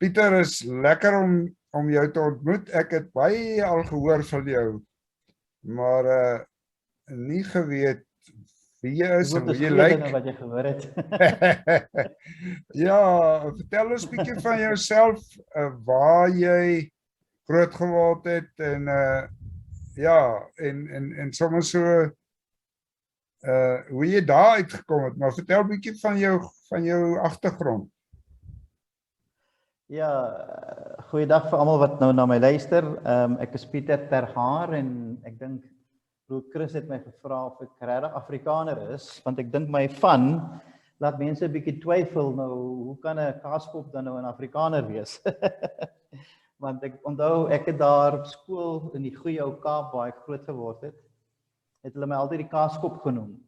Pieter, is lekker om jou te ontmoet. Ek het baie al gehoor van jou, maar nie geweet wie jy is en hoe jy lyk. Wat jy gehoor het. Ja, vertel ons 'n bietjie van jouself, waar jy groot geword het en ja, en sommer so hoe jy daar uitgekom het, maar vertel 'n bietjie van jou agtergrond. Ja, goeiedag vir almal wat nou na my luister. Ek is Pieter ter Haar en ek dink broer Chris het my gevra of ek regtig Afrikaner is, want ek dink my van laat mense 'n bietjie twyfel nou, hoe kan 'n kaaskop dan nou 'n Afrikaner wees? Want ek onthou ek het daar op skool in die goeie ou Kaap waar ek groot geword het hulle my altyd die kaaskop genoem.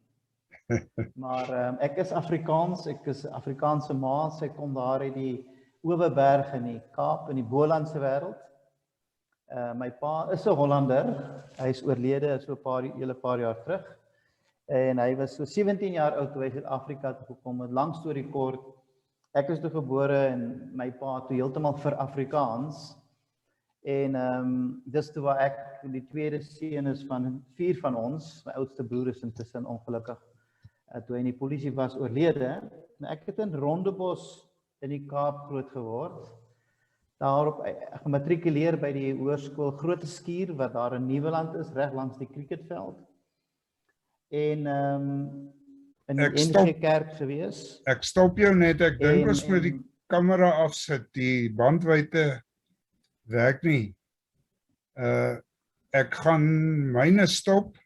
Maar ek is Afrikaans, ek is Afrikaanse maas, ek kom daar uit die Oeverberg in die Kaap, in die Bolandse wêreld. My pa is 'n Hollander, hy is oorlede so 'n paar jaar terug. En hy was so 17 jaar oud toe hy Suid-Afrika toe gekom het. Lang storie kort, ek is toe gebore en my pa toe heeltemal vir Afrikaans. En dis toe waar ek die tweede seun is van 4 van ons. My oudste broer is intussen ongelukkig toe hy in die polisie was oorlede. En ek het in Rondebos in die Kaap groot geword. Daarop gematrikuleer by die hoërskool Grote Skuur wat daar in Nieuweland is, reg langs die cricketveld. En in die NG Kerk gewees. Ek stop jou net, ek dink ons moet die kamera afsit, die bandwydte werk nie. Ek gaan myne stop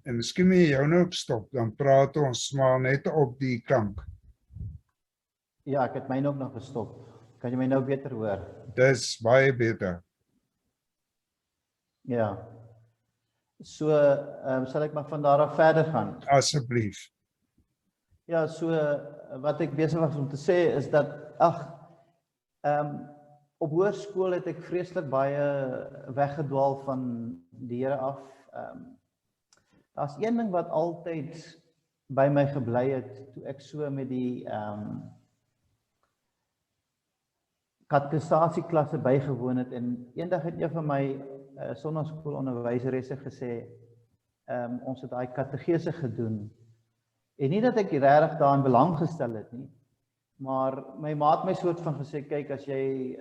en miskien moet jy jou nou ook stop, dan praat ons maar net op die klank. Ja, ek het myne ook nog gestop. Kan jy my nou beter hoor? Dis baie beter. Ja. So, sal ek maar van daar af verder gaan? Asseblief. Ja, so wat ek besig was om te sê is dat, op hoërskool het ek vreeslik baie weggedwaal van die Here af. Daar's een ding wat altyd by my gebly het, toe ek so met die katekisasieklasse bygewoon het, en eendag het een van my sonnaskoolonderwyseresse gesê, ons het daai kategese gedoen, en nie dat ek regtig daarin belang gestel het nie, maar my ma het my soort van gesê, kyk, as jy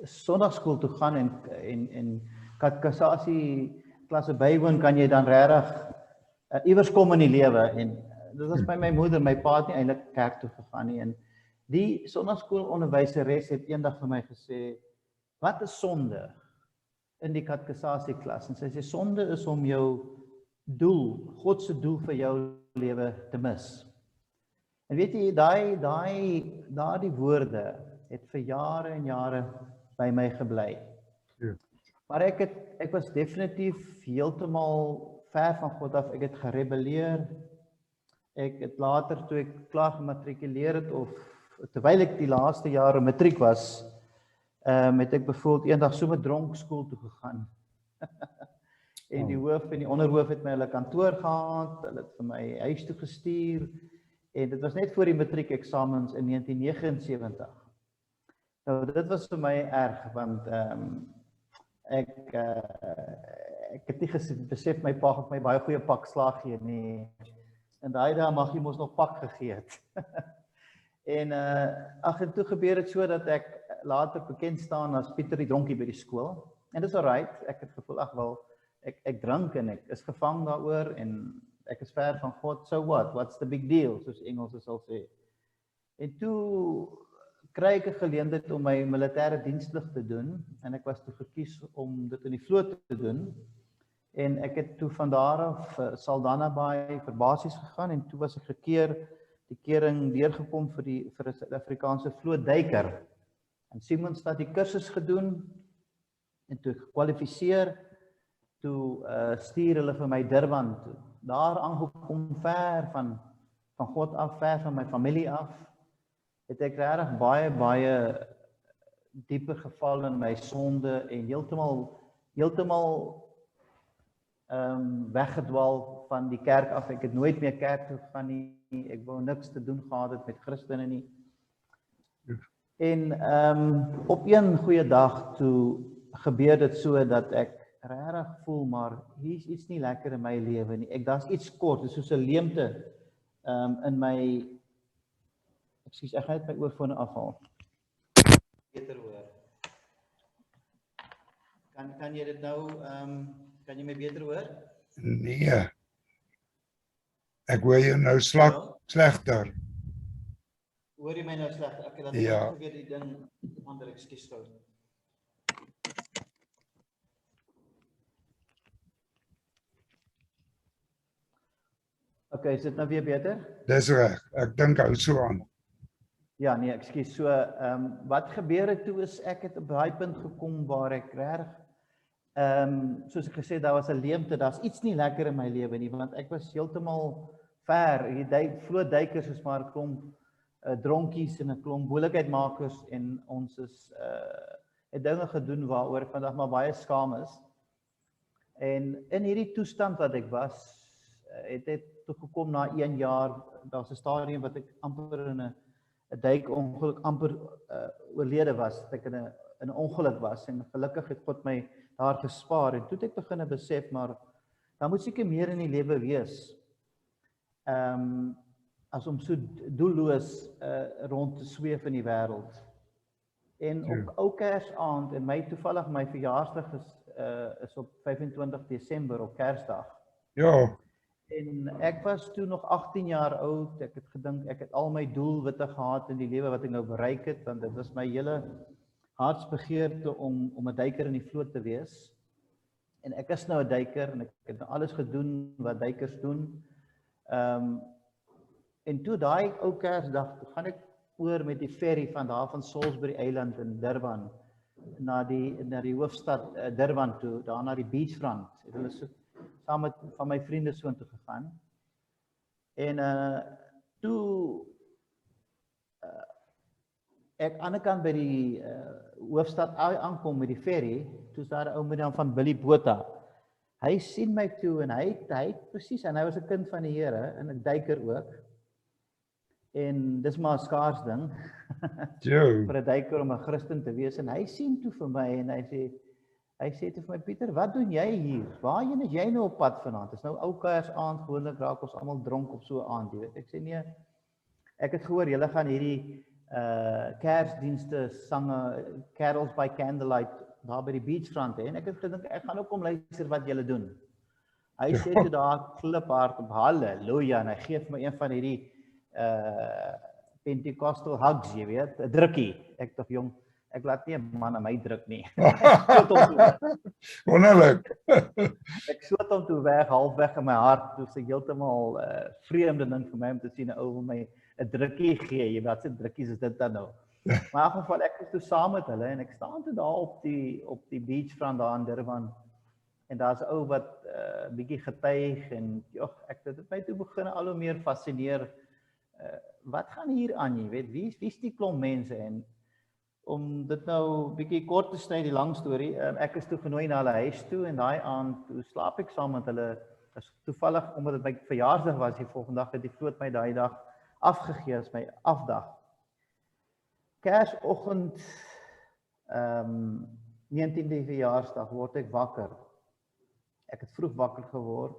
Sondagskool toe gaan en katekisasieklasse bywoon, kan jy dan regtig iewers kom in die lewe, en dit was by my moeder, my pa het nie eintlik kerk toe gegaan nie, en die sonnaskoolonderwyseres het eendag vir my gesê, wat is sonde in die katekisasieklas? En sy sê, sonde is om jou doel, God se doel vir jou lewe te mis. En weet jy, daai woorde het vir jare en jare by my gebly. Ja. Maar ek was definitief heeltemal ver van God af, ek het gerebelleer, ek het later, toe ek klaar gematrikuleer het, of terwyl ek die laaste jare matriek was, het ek bijvoorbeeld eendag so met dronkskool toe gegaan. En die hoof en die onderhoof het my hulle kantoor gehad, hulle het vir my huis toe gestuur, en dit was net voor die matriek eksamens in 1979. Nou, dit was vir my erg, want ek het nie besef my pa het my baie goeie pak slaag gee nie, en daai dae mag jy mos nog pak gegee het. En en toe gebeur het so dat ek later bekend staan as Pieter die dronkie by die skool. En dit is alright, ek het gevoel, ek drink en ek is gevang daaroor en ek is ver van God, so what? What's the big deal, soos Engels sal sê. En toe kry ek 'n geleentheid om my militêre diensplig te doen, en ek was toe gekies om dit in die vloot te doen. En ek het toe van daar af Saldanha Bay vir basies gegaan, en toe was ek die kering deurgekom vir 'n Suid-Afrikaanse vlootduiker. En Simonstad die kursus gedoen, en toe gekwalifiseer, toe stuur hulle vir my Durban toe. Daar aangekom ver van God af, ver van my familie af, het ek regtig baie dieper geval in my sonde en heeltemal weggedwaal van die kerk af. Ek het nooit meer kerk toe gegaan nie, ek wou niks te doen gehad het met Christene nie. En op een goeie dag toe gebeur dit so dat ek regtig voel maar hier's iets nie lekker in my lewe nie. Daar's iets kort, dit is soos 'n leemte in my ekskuus, ek gaan net my oorfone afhaal. Beter hoor. Kan jy dit nou kan jy my beter hoor? Nee. Ek hoor jou nou slegter. Hoor jy my nou sleg? Ek het dan Ja. probeer die ding ander ekskuus gou. Okay, is dit nou weer beter? Dis reg. Ek dink hou so aan. Ja, nee, ekskuus. So, wat gebeur het toe is ek het op daai punt gekom waar ek regtig soos ek gesê, daar was 'n leemte, daar's iets nie lekker in my lewe nie, want ek was heeltemal ver. Die vlootduikers is maar 'n klomp dronkies en 'n klomp boelikheidmakers en ons is het dinge gedoen waaroor ek vandag maar baie skaam is. En in hierdie toestand wat ek was, het dit toe gekom na 1 jaar, daar's 'n stadium wat ek amper in 'n duikongeluk amper oorlede was, dat ek in 'n ongeluk was en gelukkig het God my daar gespaar en toe het ek begin besef maar daar moet seker meer in die lewe wees. As om so doelloos rond te sweef in die wêreld. En op ou Kersaand en toevallig my verjaarsdag is op 25 Desember op Kersdag. Ja. En ek was toe nog 18 jaar oud. Ek het gedink ek het al my doelwitte gehad in die lewe wat ek nou bereik het, want dit was my hele hartsbegeerte om 'n duiker in die vloot te wees. En ek is nou 'n duiker en ek het alles gedoen wat duikers doen. En toe daai ou Kersdag, toe gaan ek oor met die ferry van daar van Salisbury Eiland in Durban na die hoofstad Durban toe, daar na die beachfront. Hulle so saam met van my vriende soontoe gegaan. En toe ek aan die ander kant by die hoofstad aankom met die ferry, toe is daar 'n ou met die naam van Billy Botha. Hy sien my toe en hy presies, en hy was 'n kind van die Here en 'n duiker ook. En dis maar 'n skaars ding vir 'n duiker om 'n Christen te wees. En hy sien toe vir my en hy sê toe vir my, Pieter, wat doen jy hier? Waarheen is jy nou op pad vanaand? Dis nou ou Kersaand, gewoonlik raak ons almal dronk op so 'n aand, jy weet. Ek sê nee, ek het gehoor julle gaan hierdie Kersdienste sange, carols by candlelight daar by die beachfront hê en ek het gedink ek gaan ook kom luister wat julle doen. Hy sê toe daar kliphard op halleluja en hy gee vir my een van hierdie Pentecostal hugs, jy weet, 'n drukkie. Ek dink jong, ek laat nie 'n man aan my druk nie. Wonderlik. Ek soot hom toe weg, halfweg in my hart, toe se heeltemal vreemde ding vir my om te sien 'n ou wil my 'n drukkie gee. Jy weet, wat se drukkies is dit dan nou? Maar in elk geval ek is toe saam met hulle en ek staan toe daar op die beachfront daar in Durban. En daar's 'n ou wat bietjie getuig en ek het my toe begin al hoe meer fascineer. Wat gaan hier aan, jy weet, wie is die klomp mense en om dit nou bietjie kort te sny die lang storie, ek is toe genooi na hulle huis toe en daai aand toe slaap ek saam met hulle. Is toevallig omdat dit my verjaarsdag was, die volgende dag het die vloot my daai dag afgegee as my afdag. Kersoggend 19de verjaarsdag word ek wakker. Ek het vroeg wakker geword.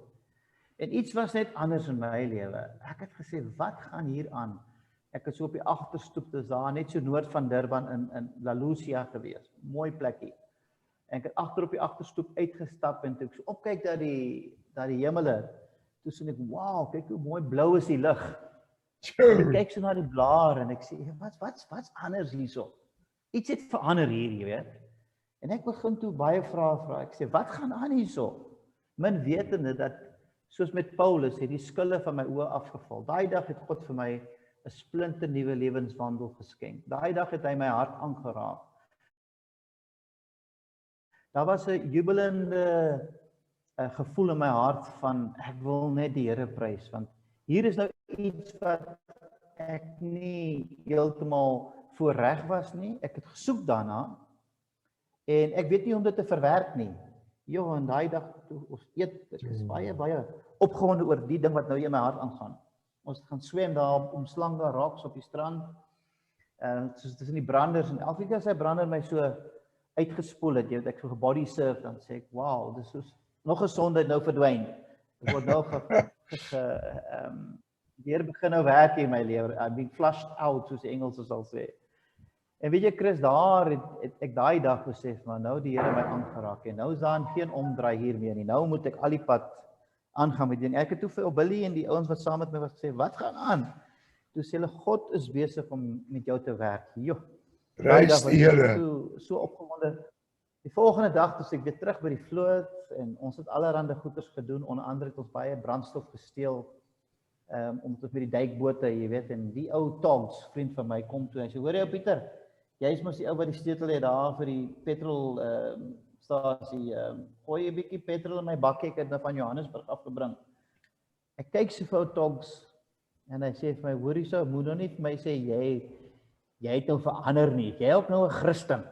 En iets was net anders in my lewe. Ek het gesê, wat gaan hier aan? Ek is so op die agterstoep, dis daar net so noord van Durban in La Lucia gewees. Mooi plekkie. En ek het agter op die agterstoep uitgestap en toe ek so opkyk dat die hemele, toe sien ek, wow, kyk hoe mooi blou is die lug. En ek kyk so na die blaar en ek sê, wat's anders hierso? Iets het verander hier, jy weet. En ek begin toe baie vrae vra. Ek sê, wat gaan aan hierso? Min wetende dat soos met Paulus het die skille van my oë afgeval. Daai dag het God vir my 'n splinter nuwe lewenswandel geskenk. Daai dag het hy my hart aangeraak. Daar was 'n jubelende gevoel in my hart van ek wil net die Here prys, want hier is nou iets wat ek nie heeltemal voorreg was nie. Ek het gesoek daarna en ek weet nie hoe om dit te verwerk nie. En daai dag toe ons eet, ek is baie opgewonde oor die ding wat nou in my hart aangaan. Ons gaan swem daar omslang daar rocks op die strand soos tussen die branders en elke keer as hy brander my so uitgespoel het, jy weet, ek so gebody surf, dan sê ek, wow, dis soos nog gesondheid nou verdwyn. Ek word nou weer begin nou werk in my lewe. I'm being flushed out, soos die Engelse sal sê. En weet jy Chris, daar het ek daai dag besef, maar nou die Here my aangeraak en nou is daar geen omdraai hiermee nie. Nou moet ek al die pad aangaan met dit. Ek het toe vir Billy en die ouens wat saam met my was gesê, wat gaan aan? Toe sê hulle, God is besig om met jou te werk. Jo, Prys die Here. so opgewonde. Die volgende dag toe ek weer terug by die vloot en ons het allerhande goeders gedoen, onder andere het ons baie brandstof gesteel, omdat ons met die duikbote, jy weet, en die ou Togs, vriend van my, kom toe en sê, hoor jy Pieter, jy is mos die ou wat die sleutel het daar vir die petrol stasie, gooi jy 'n bietjie petrol in my bakkie, ek het nou van Johannesburg afgebring. Ek kyk so vir ou Togs en hy sê vir my, hoor hierso, moet nou nie vir my sê jy het nou verander nie, jy ook nou 'n Christen.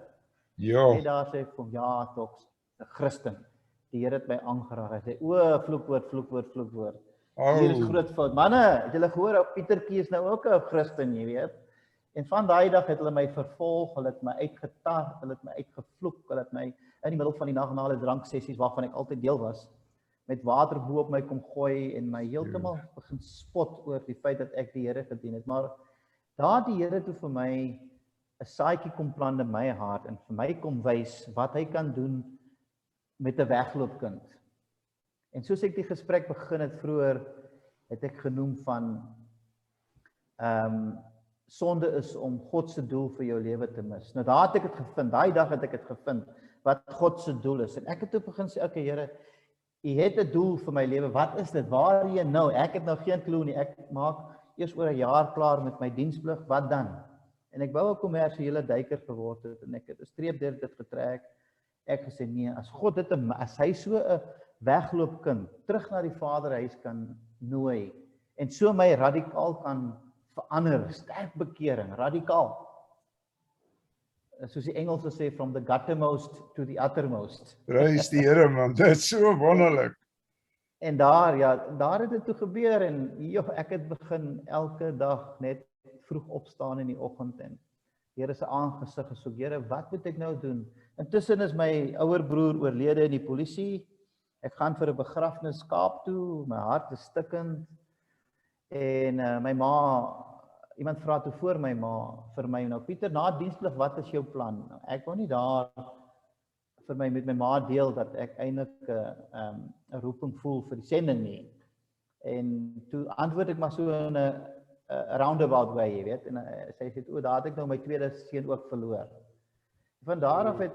Ja, En daar sê ek vir hom, ja Togs, 'n Christen. Die Here het my aangeraak. Hy sê, o, vloekwoord. Hier is groot fout. Manne, het julle gehoor, ou Pietertjie is nou ook 'n Christen, jy weet. En van daai dag het hulle my vervolg, hulle het my uitgetar, hulle het my uitgevloek, hulle het my in die middel van die nag na hulle dranksessies waarvan ek altyd deel was, met water bo op my kom gooi en my heeltemal begin spot oor die feit dat ek die Here gedien het. Maar daar die Here toe vir my 'n saadjie kom plant in my hart en vir my kom wys wat hy kan doen met 'n wegloopkind. En soos ek die gesprek begin het vroeër, het ek genoem van sonde is om God se doel vir jou lewe te mis. Nou daar het ek dit gevind, daai dag het ek dit gevind, wat God se doel is. En ek het toe begin sê, okay Here, U het 'n doel vir my lewe, wat is dit, waarheen nou? Ek het nou geen klou nie, ek maak eers oor 'n jaar klaar met my diensplig, wat dan? En ek wou 'n kommersiële duiker geword het, en ek het 'n streep deur dit getrek. Ek gesê, nee, as God dit, as hy so 'n wegloopkind terug na die Vaderhuis kan nooi, en so my radikaal kan verander, sterk bekering, radikaal. Soos die Engelse sê, from the guttermost to the uttermost. prys die Here man, dit is so wonderlik. En daar het dit toe gebeur, en ek het begin elke dag net vroeg opstaan in die oggend, en Here se aangesig gesoek, Here, wat moet ek nou doen? Intussen is my ouer broer oorlede in die polisie, ek gaan vir 'n begrafnis Kaap toe, my hart is stikkend, en my ma, iemand vra toe voor my ma, vir my, nou Pieter, na diensplig, wat is jou plan? Nou, ek wou nie daar vir my met my ma deel, dat ek eintlik 'n roeping voel vir die sending nie. En toe antwoord ek maar so in 'n roundabout way, jy weet, en sy sê, o, daar het ek nou my tweede seun ook verloor. Van daar af het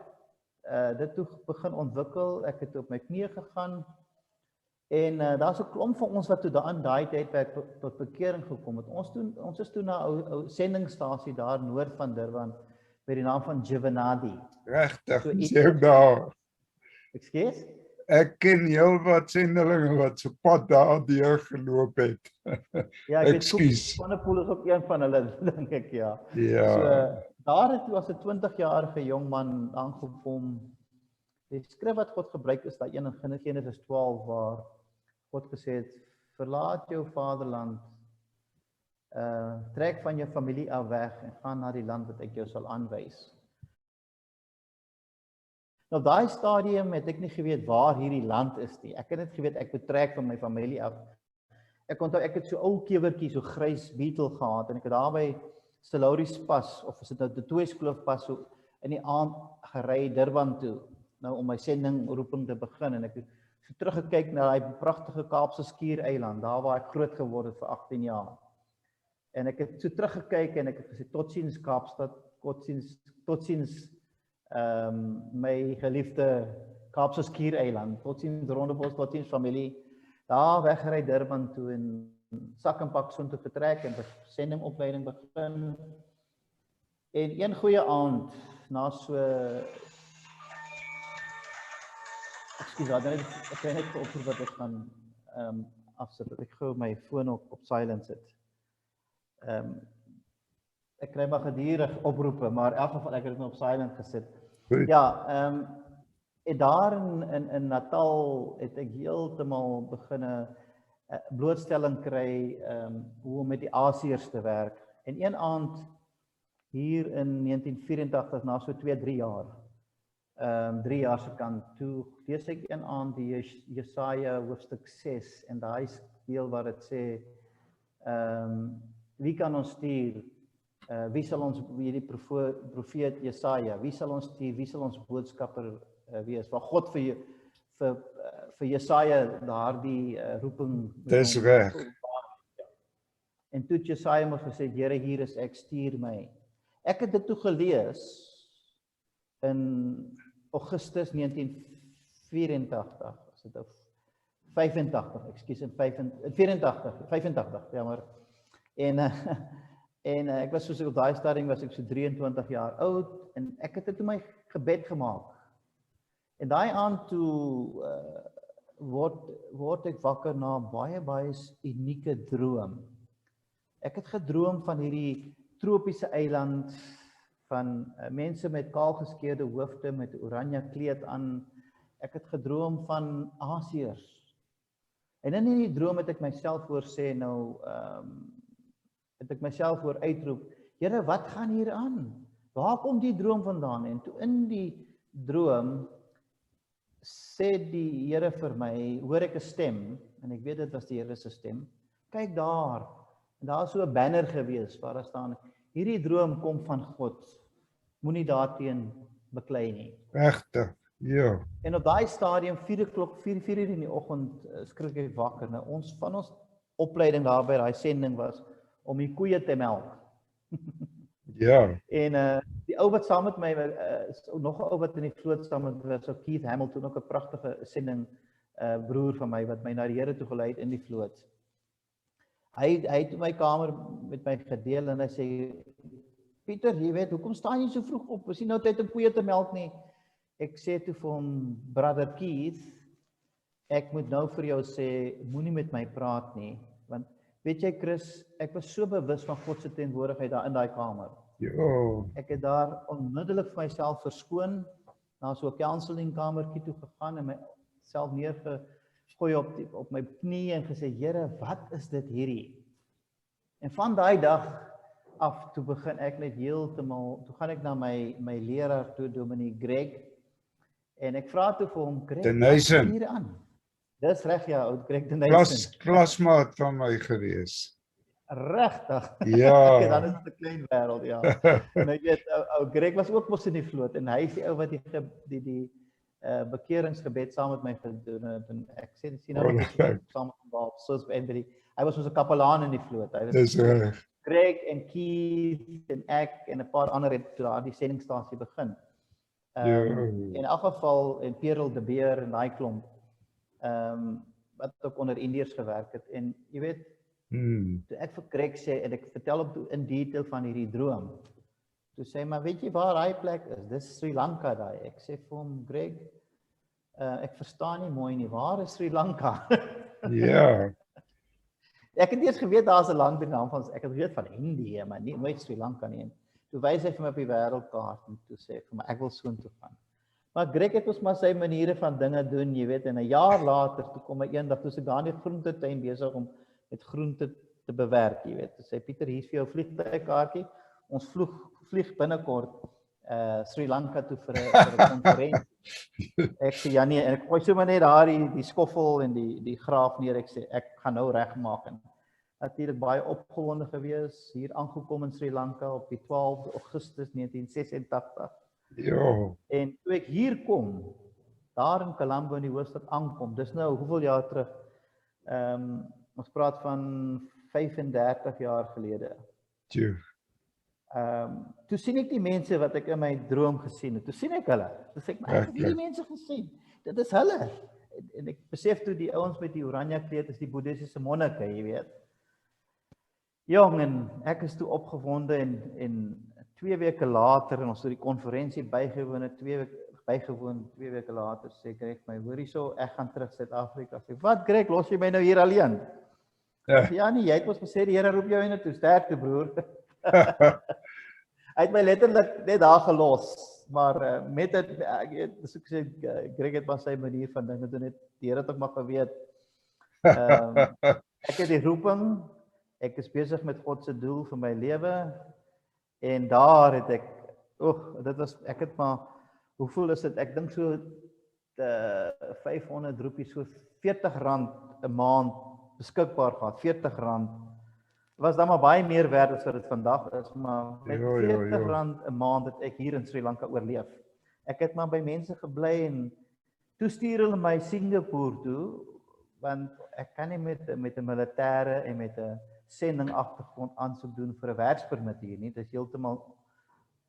dit toe begin ontwikkel, ek het op my knieë gegaan, en daar's 'n klomp van ons wat toe in daai tydperk tot bekering gekom het. Ons is toe na 'n sendingstasie daar noord van Durban, met die naam van Jivanadi. Regtig, So sê ek daar. Ekskuus? Ek ken heelwat sendelinge wat so pad daar deur geloop het. Ja, ek weet, Ekskuus. Swanepoel is ook een van hulle, dink ek, ja. Ja, So, daar het toe as 'n 20-jarige jong man aangekom. Die skrif wat God gebruik is daai een in Genesis 12 waar God gesê het, verlaat jou vaderland, trek van jou familie af weg en gaan na die land wat ek jou sal aanwys. Nou daai stadium het ek nie geweet waar hierdie land is nie. Ek het net geweet ek moet trek van my familie af. Ek onthou ek het so ou kewertjie, so grys Beetle gehad, en ek het daar by Silauris pas, of is dit nou die Tweeskloof pas, so in die aand gery Durban toe, nou om my sending roeping te begin, en ek het so teruggekyk na daai pragtige Kaapse Skiereiland, daar waar ek groot geword het vir 18 jaar. En ek het so teruggekyk en ek het gesê, totsiens Kaapstad, totsiens my geliefde Kaapse Skiereiland, totsiens Rondebos, totsiens familie, daar weggery Durban toe en sak en pak soontoe vertrek en sendingopleiding begin. En een goeie aand, na so ekskuus, ek kry net 'n oproep wat ek gaan afsit, dat ek gou my foon op silent sit. Ek kry maar gedurig oproepe, maar in elk geval ek het dit op silent gesit. Goed. Ja, en daar in Natal het ek heeltemal begin 'n blootstelling kry hoe om met die Asiërs te werk. En een aand hier in 1984 na so 2-3 jaar. 3 jaar se kant toe lees ek een aand die Jesaja hoofstuk 6 en daai deel waar dit sê wie kan ons stuur? Wie sal ons hierdie profeet Jesaja, wie sal ons stuur? Wie sal ons boodskapper wees? Waar God vir Jesaja daardie roeping Dis reg. En toe Jesaja mos gesê, Here, hier is ek, stuur my. Ek het dit toe gelees in Augustus 1984, as dit 85, ekskuus, in 85, jammer. En ek was soos op daai stadium was ek so 23 jaar oud en ek het dit in my gebed gemaak. En daai aand toe word ek wakker na baie unieke droom. Ek het gedroom van hierdie tropiese eiland van mense met kaalgeskeurde hoofde met oranje kleed aan. Ek het gedroom van Asiërs. En in hierdie droom het ek myself hoor sê het ek myself hoor uitroep, Here, wat gaan hier aan? Waar kom die droom vandaan? En toe in die droom sê die Here vir my, hoor ek 'n stem, en ek weet dit was die Here se stem, kyk daar, en daar is so 'n banner gewees, waar daar staan, hierdie droom kom van God, moenie daarteen beklei nie. Regtig, ja. En op daai stadium, 4 uur in die oggend, skrik ek wakker. Nou, ons opleiding daar by daai sending was, om die koeie te melk. Ja. En die ou wat saam met my, nog 'n ou wat in die vloot saam met my was, so Keith Hamilton, ook 'n pragtige sending, broer van my, wat my na die Here toe gelei het in die vloot. Hy het in my kamer met my gedeel en hy sê, Pieter, jy weet, hoekom staan jy so vroeg op? Is nie nou tyd om koeie te melk nie? Ek sê toe vir hom, Brother Keith, ek moet nou vir jou sê, moenie met my praat nie, want weet jy Chris, ek was so bewus van God se teenwoordigheid daar in daai kamer. Jo. Ek het daar onmiddellik vir myself verskoon, na so 'n counseling kamertjie toe gegaan en myself neergegooi op my knie en gesê, Here, wat is dit hierdie? En van daai dag af, toe begin ek net heeltemal, toe gaan ek na my leraar toe, Dominee Greg, en ek vra toe vir hom, Greg, wat is hier aan? Dis reg, ja, oud Greg de Nijssen. Klasmaat van my gewees. Regtig? Ja. Okay, dan is dit 'n klein wêreld, ja. En ek weet, ou Greg was ook mos in die vloot, en hy is die ou wat die bekeringsgebed saam met my gedoen het, en ek sien nou saam met hom daar, soos by Anbury. Hy was ons 'n kapelaan in die vloot. Dis reg. Greg en Keith en ek en 'n paar ander het toe daar die sendingstasie begin. In elk geval, en Perel de Beer en daai klomp, wat ook onder Indiërs gewerk het, en jy weet, toe ek vir Greg sê, en ek vertel hom toe in detail van hierdie droom, toe sê hy, maar weet jy waar hy plek is? Dis Sri Lanka daai. Ek sê vir hom, Greg, ek verstaan nie mooi nie, waar is Sri Lanka? Ja. Ek het eers geweet daar is 'n land met die naam van, ek het geweet van Indië, maar nie nooit Sri Lanka nie. Toe wys hy vir my op die wêreldkaart en toe sê vir my, ek wil soontoe gaan. Maar Greg het ons maar sy maniere van dinge doen, jy weet, en 'n jaar later, toe kom hy eendag, toe sy daar in die groentetuin besig om met groente te bewerk, jy weet. Toe sê Pieter, hier is vir jou vliegtuigkaartjie. Ons vlieg binnekort Sri Lanka toe vir 'n konferensie. Ek sê ja nee, en ek gooi sommer net daar die skoffel en die graaf neer. Ek sê ek gaan nou regmaak, en natuurlik baie opgewonde gewees, hier aangekom in Sri Lanka op die 12 Augustus 1986. Ja. En toe ek hier kom, daar in Colombo in die hoofstad aankom, dis nou hoeveel jaar terug? Ons praat van 35 jaar gelede. Tjoe. Toe sien ek die mense wat ek in my droom gesien het. Toe sien ek hulle. Toe sê ek, maar ek het hierdie mense gesien. Dit is hulle. En ek besef toe die ouens met die oranje kleed is die boeddhistiese monnike, jy weet. Jong, en ek is toe opgewonde en 2 weke later, en ons het die konferensie bygewoon, 2 weke later sê Greg my, hoor hierso, ek gaan terug Suid-Afrika. Sê, wat Greg, los jy my nou hier alleen? Ja nee, jy het ons gesê die Here roep jou hiernatoe, sterkte broer. Hy het my letterlik net daar gelos, maar met dit, soos ek sê, Greg het maar sy manier van dinge doen, het die Here het ook maar geweet. Ek het die roeping, ek is besig met God se doel vir my lewe, En daar het ek, dit was, ek het maar, hoeveel is dit? Ek dink so 500 roepies, so R40 'n maand beskikbaar gehad, R40. Was dan maar baie meer werd as wat dit vandag is, maar met R40 'n maand het ek hier in Sri Lanka oorleef. Ek het maar by mense gebly en toe stuur hulle my Singapore toe, want ek kan nie met 'n militêre en met 'n sending agtergrond aansoek doen vir 'n werkspermit hier nie. Dit is heeltemal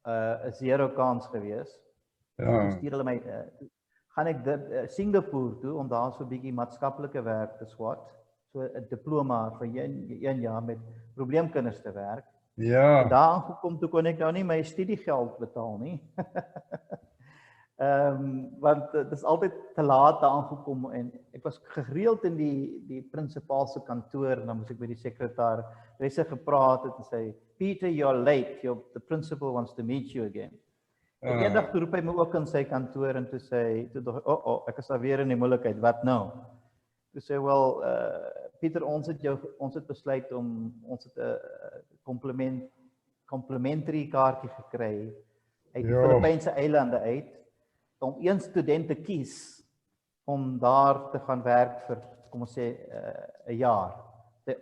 'n zero kans gewees. Toe stuur hulle my gaan ek dit Singapore toe om daar so 'n bietjie maatskaplike werk te swat, so 'n diploma vir 1 jaar met probleemkinders te werk. Ja. En daar aangekom toe kon ek nou nie my studiegeld betaal nie. Want dit is altyd te laat daar aangekom en ek was gereeld in die prinsipaal se kantoor en dan moes ek by die sekretaresse gepraat het en sê, Peter, you're late, the principal wants to meet you again. En eendag roep hy my ook in sy kantoor en toe sê, ek is alweer in die moeilikheid, wat nou? Toe sê, well, Pieter, ons het besluit om, ons het 'n complimentary kaartjie gekry uit die Filipynse eilande uit, om 1 student te kies om daar te gaan werk vir, kom ons sê, 'n jaar. Sy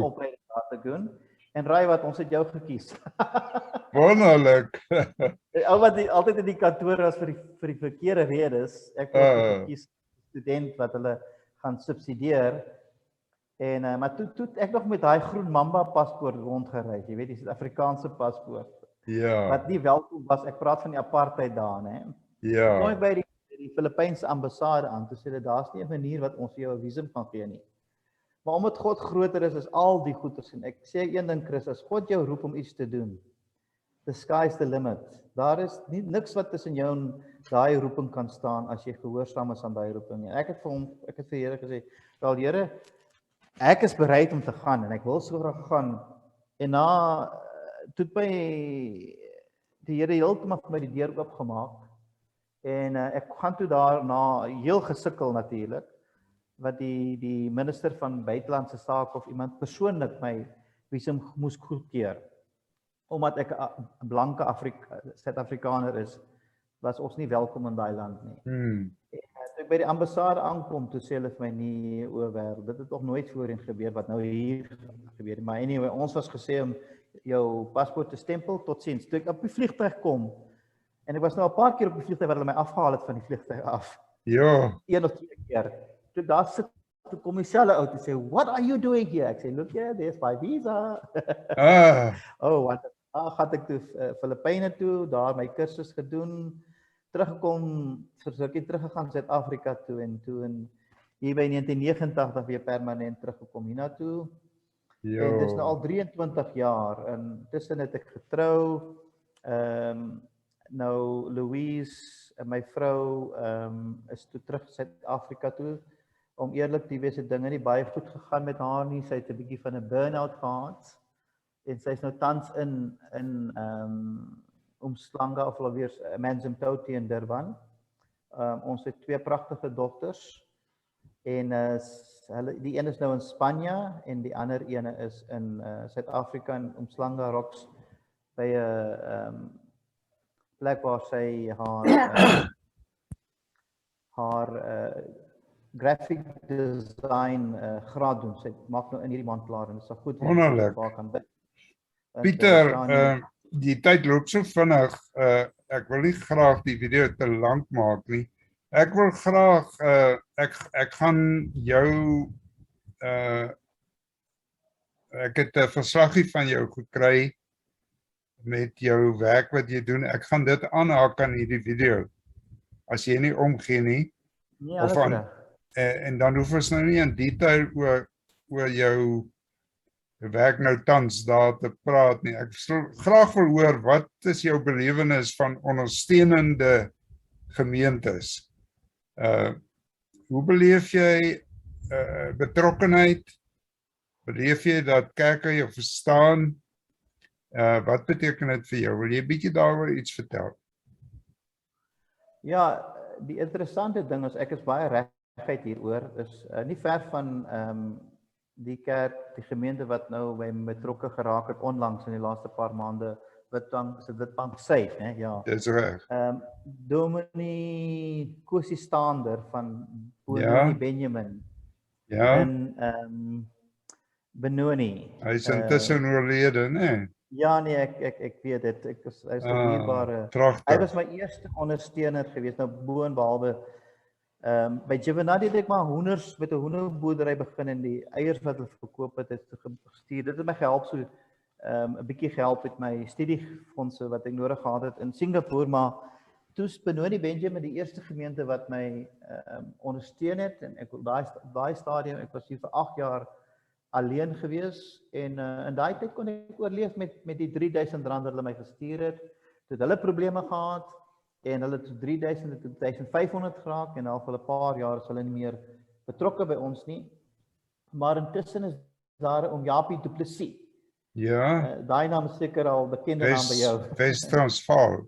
opleiding daar te doen. En raai wat, ons het jou gekies. Wonderlik. Ou wat altyd in die kantoor was vir die verkeerde redes, ek word gekies student wat hulle gaan subsidieer. En maar toe ek nog met daai groen mamba paspoort rondgereis, jy weet, die Suid-Afrikaanse paspoort. Ja. Wat nie welkom was, ek praat van die apartheid daar, né? Ja. Kom ek by die Filipynse ambassade aan, toe sê hulle, daar's nie 'n manier wat ons jou 'n visum kan gee nie. Maar omdat God groter is al die goeders en ek sê een ding, Chris, as God jou roep om iets te doen, the sky's the limit. Daar is niks wat tussen jou en daai roeping kan staan as jy gehoorsaam is aan daai roeping. En ek het vir Here gesê, wel Here, ek is bereid om te gaan en ek wil so graag gaan. En toe by die Here heeltemal vir my die deur oopgemaak. En ek gaan toe daarna heel gesukkel natuurlik, wat die minister van buitelandse sake of iemand persoonlik my visum moes goedkeur. Omdat ek 'n blanke Suid-Afrikaner is, was ons nie welkom in daai land nie. En toe ek by die ambassade aankom, toe sê hulle vir my, nee, o wêreld, dit het nog nooit voorheen gebeur wat nou hier gebeur. Maar anyway, ons was gesê om jou paspoort te stempel, totsiens. Toe ek op die vliegtuig kom, en ek was nou 'n paar keer op die vliegtuig waar hulle my afgehaal het van die vliegtuig af. Ja. 1 of 2 keer. Toe daar sit, toe kom dieselfde ou te sê, what are you doing here? Ek sê, look here, there's my visa. Wat gaan ek toe Filippyne toe, daar my kursus gedoen, teruggekom, vir rukkie teruggegaan Suid-Afrika toe en hier by 1989 weer permanent teruggekom hiernatoe. En dis nou al 23 jaar en tussen het ek getrou. Nou Louise, my vrou, is toe terug Suid-Afrika toe. Om eerlik te wees, het dinge nie baie goed gegaan met haar nie. Sy het 'n bietjie van 'n burn-out gehad. En sy is nou tans in Umhlanga of alweer Amanzimtoti in Durban. Ons het 2 pragtige dogters. En die een is nou in Spanje en die ander ene is in Suid-Afrika in Umhlanga Rocks by 'n plek waar sy haar graphic design graad doen. Sy maak nou in hierdie maand klaar en dit is goed. Wonderlik. Pieter, die tyd loop so vinnig. Ek wil nie graag die video te lank maak nie. Ek wil graag ek gaan jou ek het 'n verslaggie van jou gekry met jou werk wat jy doen. Ek gaan dit aanhaak aan hierdie video. As jy nie omgee nie. Nee, of aan, en dan hoef ons nou nie in detail oor jou werk nou tans daar te praat nie. Ek sal graag wil hoor, wat is jou belewenis van ondersteunende gemeentes? Hoe beleef jy betrokkenheid? Beleef jy dat kerke jou verstaan? Wat beteken dit vir jou? Wil jy 'n bietjie daaroor iets vertel? Ja, die interessante ding is, ek is baie reguit hieroor, is nie ver van die kerk, die gemeente wat nou by betrokke geraak het onlangs in die laaste paar maande, Witbank Suid, né? Ja. Dis reg. Dominee Kosie Stander van Ja. Benoni Benjamin Ja, in Benoni. hy is intussen oorlede, né? Ja nee, ek weet dit. Hy is 'n dierbare. Hy Pragtig. was my eerste ondersteuner gewees nou bo en behalwe by Juvenadi het ek maar hoenders met 'n hoenderboerdery begin en die eiers wat hulle verkoop het gestuur. Dit het my gehelp so 'n bietjie gehelp met my studiefondse wat ek nodig gehad het in Singapore, maar toe Benoni Benjamin die eerste gemeente wat my ondersteun het en ek daai stadium ek was hier vir 8 jaar alleen gewees en in daai tyd kon ek oorleef met die R3000 wat hulle my gestuur het. Toe het hulle probleme gehad en hulle het 3000 tot 1500 geraak en al vir 'n paar jaar is hulle nie meer betrokke by ons nie. Maar intussen is daar oom Japie Du Plessis. Ja, Daai naam is seker al bekende naam by jou. Wes-Transvaal.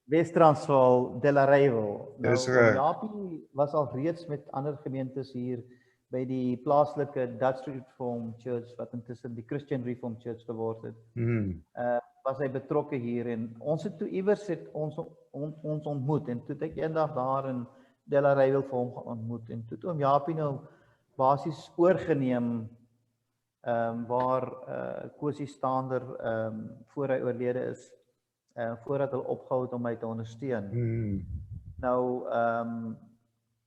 Wes-Transvaal, Delareyville. Nou, Dis reg. Japie was al reeds met ander gemeentes hier by die plaaslike Dutch Reformed Church wat intussen die Christian Reformed Church geword het. Was hy betrokke hier en ons het toe iewers het ons ontmoet en toe het ek eendag daar in Delareyville vir hom ontmoet en toe het oom Japie nou basies oorgeneem waar Kosie Stander voor hy oorlede is voordat hulle opgehou het om my te ondersteun. Nou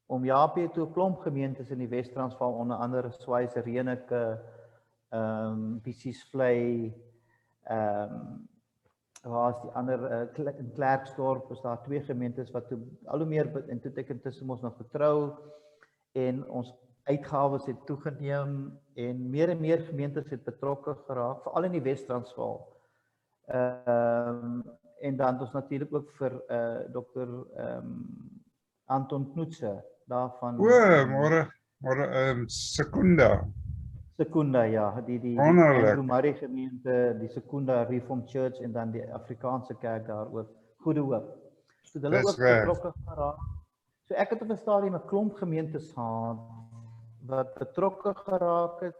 oom Japie het toe 'n klomp gemeentes in die Wes-Transvaal onder andere Swaise Renike, Pissiesvlei, waar is die ander in Klerksdorp is daar 2 gemeentes wat toe al hoe meer en toe het ek intussen ons nog getrou en ons uitgawes het toegeneem en meer gemeentes het betrokke geraak, veral in die Wes-Transvaal. En dan het ons natuurlik ook vir Dr. Anton Knoetse daarvan. Maar Secunda, ja, die Andrew Murray gemeente, die Secunda Reformed Church en dan die Afrikaanse kerk daar ook, Goede Hoop. So hulle ook betrokke geraak. So ek het op 'n stadium 'n klomp gemeentes gehad wat betrokke geraak het.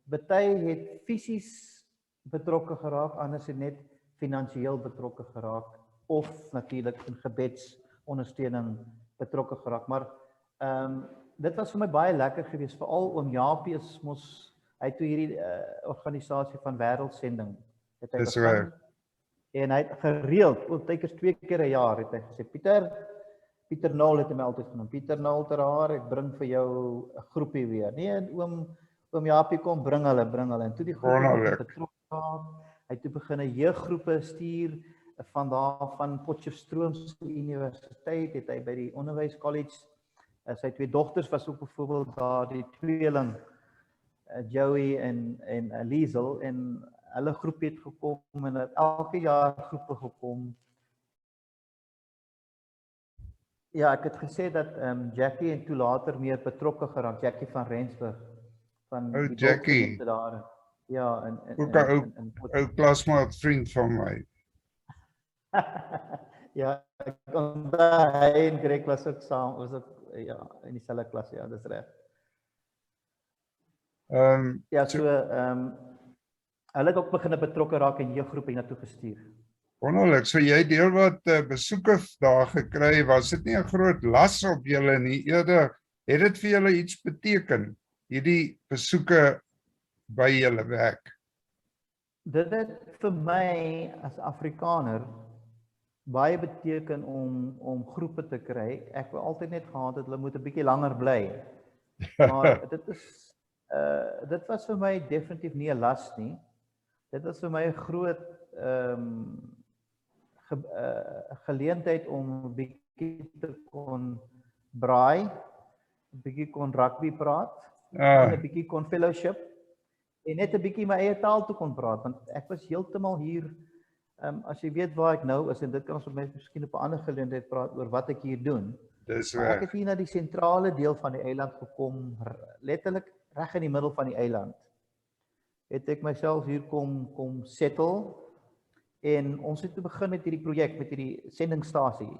Party het fisies betrokke geraak, anders het net finansiëel betrokke geraak of natuurlik in gebedsondersteuning betrokke geraak. Maar dit was vir my baie lekker geweest, veral oom Japie is mos hy toe hierdie organisasie van wêreldsending het hy begin. En hy het gereeld, partykeer 2 keer 'n jaar het hy gesê, Pieter Nol het my altyd genoem, Pieter Nol ter ek bring vir jou 'n groepie weer. Nee, oom Japie kom bring hulle en toe die groepie betrokke geraak. Hy het toe begin 'n jeuggroepe stuur van Potchefstroom Universiteit het hy by die onderwyskollege. Sy 2 dogters was ook byvoorbeeld daar die tweeling Joey en Liesel en hulle groep het gekom en het elke jaar groepe gekom. Ja, ek het gesê dat Jackie en toe later meer betrokke geraak, Jackie van Rensburg van die Jackie daar. Ja, en ou klasmaat vriend van my. Ja, ek onthou hy en Greg was ook saam, ja, in dieselfde klas, ja, dis reg. Ja, so hulle het ook begin betrokke raak en jeuggroepe hiernatoe gestuur. Wonderlik, so jy het deel wat besoeke daar gekry, was dit nie 'n groot las op julle nie, eerder het dit vir julle iets beteken, hierdie besoeke by julle werk? Dit het vir my as Afrikaner baie beteken om groepe te kry. Ek wou altyd net gehad het hulle moet 'n bietjie langer bly. Maar dit was vir my definitief nie 'n las nie. Dit was vir my 'n groot geleentheid om 'n bietjie te kon braai, 'n bietjie kon rugby praat, en 'n bietjie kon fellowship en net 'n bietjie my eie taal te kon praat want ek was heeltemal hier as jy weet waar ek nou is en dit kan ons met miskien op 'n ander geleentheid praat oor wat ek hier doen. Dis reg. Ek het hier na die sentrale deel van die eiland gekom, letterlik reg in die middel van die eiland. Het ek myself hier kom settle en ons het begin met hierdie projek met hierdie sendingstasie.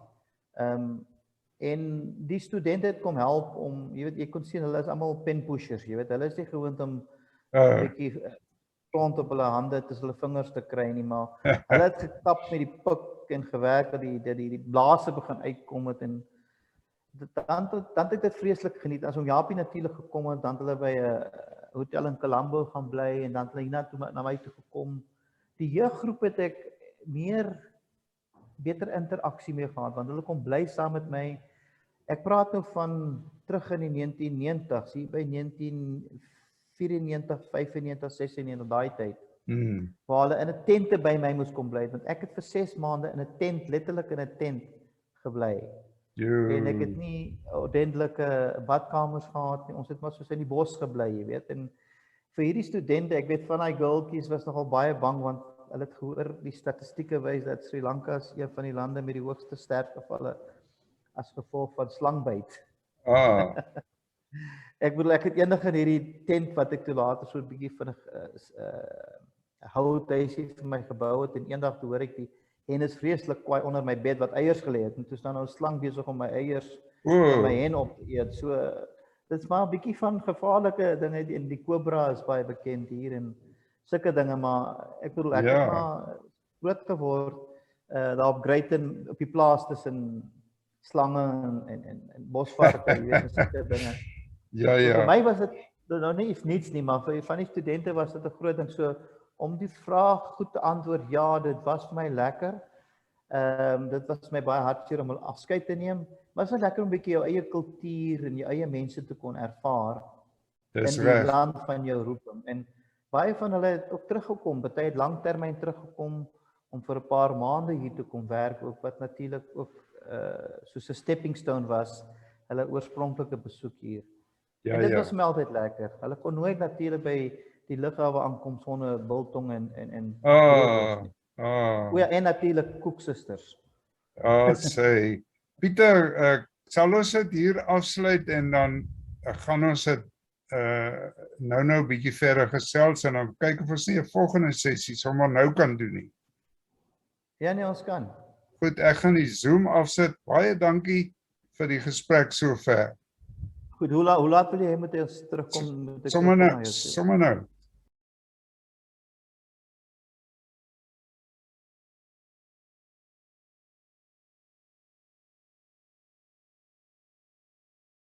En die studente het kom help om, jy weet, jy kon sien hulle is almal pen pushers, jy weet, hulle is nie gewoond om 'n bietjie grond op hulle hande tussen hulle vingers te kry nie, maar hulle het gekap met die pik en gewerk dat die blaase begin uitkom het en dan het ek dit vreeslik geniet. As om Japie natuurlik gekom het, dan het hulle by 'n hotel in Colombo gaan bly en dan het hulle hiernatoe na my toe gekom. Die jeuggroep het ek beter interaksie mee gehad, want hulle kom bly saam met my. Ek praat nou van terug in die 1990s, hier by 1994, 95, 96, daai tyd. Waar hulle in 'n tente by my moes kom bly, want ek het vir 6 maande in 'n tent, letterlik in 'n tent gebly. En ek het nie ordentlike badkamers gehad nie. Ons het maar soos in die bos gebly, jy weet. En vir hierdie studente, ek weet van daai girltjies was nogal baie bang want hulle het gehoor die statistieke wys dat Sri Lanka is een van die lande met die hoogste sterfgevalle as gevolg van slangbyt. Ek bedoel ek het eendag in hierdie tent wat ek toe later so 'n bietjie van 'n houthuisie vir my gebou het en eendag toe hoor ek die hen is vreeslik kwaai onder my bed wat eiers gelê het en toe staan nou 'n slang besig om my eiers van my hen op te eet. So dit is maar 'n bietjie van gevaarlike dinge en die kobra is baie bekend hier en sulke dinge, maar ek bedoel ek het maar groot geword daar op Greyton op die plaas tussen slange en bosvarke, jy weet, sulke dinge. Ja. So vir my was dit nou nie niets nie, maar vir van die studente was dit 'n groot ding. So om die vraag goed te antwoord, ja, dit was vir my lekker. Dit was my baie hartseer om afskeid te neem, maar dit was lekker om 'n bietjie jou eie kultuur en jou eie mense te kon ervaar in die land van jou roeping. En baie van hulle het ook teruggekom, baie het langtermyn teruggekom om vir 'n paar maande hier te kom werk, ook wat natuurlik ook soos 'n stepping stone was, hulle oorspronklike besoek hier. En dit was my altyd lekker. Hulle kon nooit natuurlik by die lughawe aankom sonder biltong en en natuurlik koeksusters. Sê. Pieter, sal ons dit hier afsluit en dan gaan ons dit nou 'n bietjie verder gesels en dan kyk of ons nie 'n volgende sessie sommer nou kan doen nie. Ja nee, ons kan. Goed, ek gaan die Zoom afsit. Baie dankie vir die gesprek sover. Goed, hoe laat wil jy moet ons terugkom? Sommer nou.